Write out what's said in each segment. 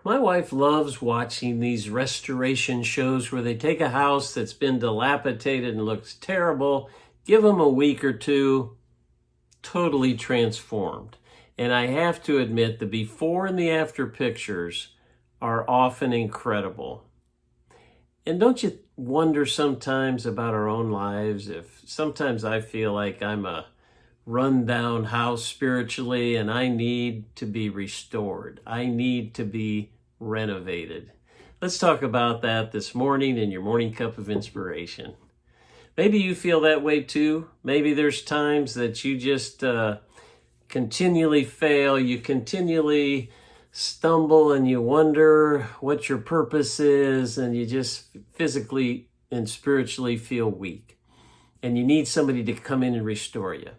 My wife loves watching these restoration shows where they take a house that's been dilapidated and looks terrible, give them a week or two, totally transformed. And I have to admit, the before and the after pictures are often incredible. And don't you wonder sometimes about our own lives? If sometimes I feel like I'm a rundown house spiritually and I need to be restored. I need to be renovated. Let's talk about that this morning in your morning cup of inspiration. Maybe you feel that way too. Maybe there's times that you just continually fail. You continually stumble and you wonder what your purpose is, and you just physically and spiritually feel weak. And you need somebody to come in and restore you.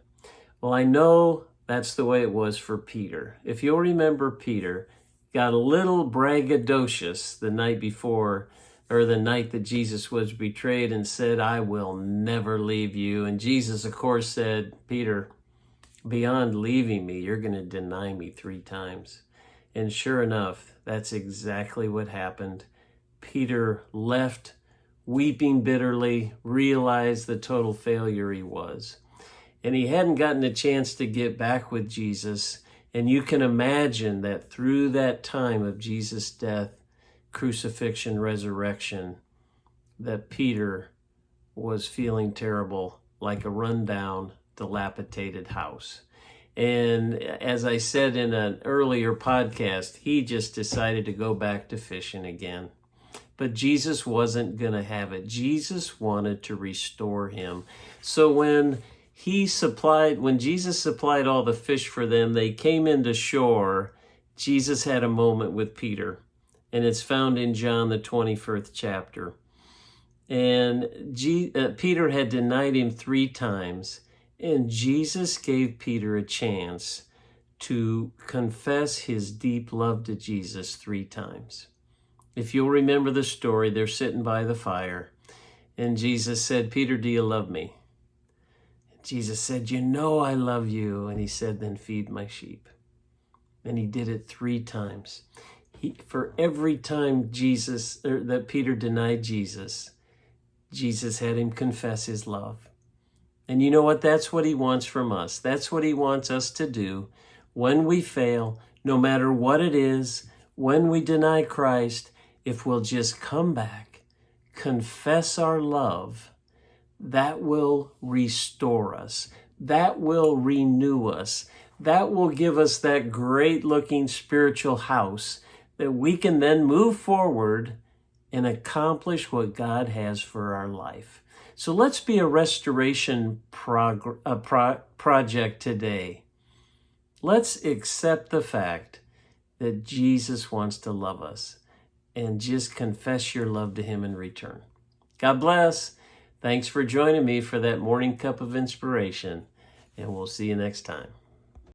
Well, I know that's the way it was for Peter. If you'll remember, Peter got a little braggadocious the night before, or the night that Jesus was betrayed, and said, "I will never leave you." And Jesus, of course, said, "Peter, beyond leaving me, you're going to deny me 3 times. And sure enough, that's exactly what happened. Peter left weeping bitterly, realized the total failure he was. And he hadn't gotten a chance to get back with Jesus. And you can imagine that through that time of Jesus' death, crucifixion, resurrection, that Peter was feeling terrible, like a rundown, dilapidated house. And as I said in an earlier podcast, he just decided to go back to fishing again. But Jesus wasn't going to have it. Jesus wanted to restore him. So when Jesus supplied all the fish for them, they came into shore. Jesus had a moment with Peter, and it's found in John, the 21st chapter. And Peter had denied him 3 times. And Jesus gave Peter a chance to confess his deep love to Jesus 3 times. If you'll remember the story, they're sitting by the fire. And Jesus said, "Peter, do you love me?" Jesus said, "You know I love you." And he said, "Then feed my sheep." And he did it 3 times. For every time that Peter denied Jesus, Jesus had him confess his love. And you know what? That's what he wants from us. That's what he wants us to do when we fail, no matter what it is, when we deny Christ. If we'll just come back, confess our love, that will restore us. That will renew us. That will give us that great looking spiritual house that we can then move forward and accomplish what God has for our life. So let's be a restoration project today. Let's accept the fact that Jesus wants to love us, and just confess your love to him in return. God bless. Thanks for joining me for that morning cup of inspiration, and we'll see you next time.